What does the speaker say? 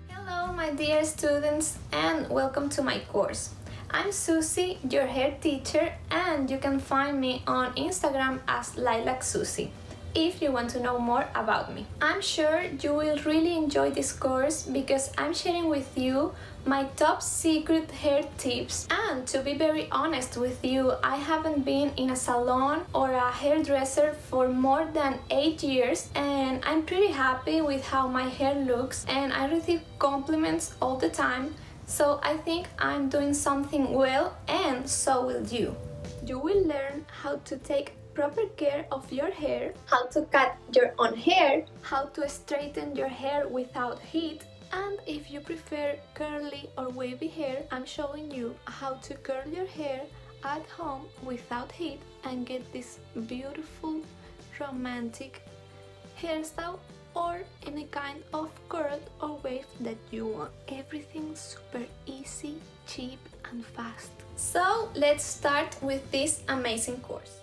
Hello my dear students, and welcome to my course. I'm Susie, your hair teacher, and you can find me on Instagram as Lilac Susie if you want to know more about me. I'm sure you will really enjoy this course because I'm sharing with you my top secret hair tips, and to be very honest with you, I haven't been in a salon or a hairdresser for more than 8 years, and I'm pretty happy with how my hair looks and I receive compliments all the time, so I think I'm doing something well, and so will you. You will learn how to take proper care of your hair, how to cut your own hair, how to straighten your hair without heat, and if you prefer curly or wavy hair, I'm showing you how to curl your hair at home without heat and get this beautiful romantic hairstyle or any kind of curl or wave that you want. Everything super easy, cheap and fast. So let's start with this amazing course.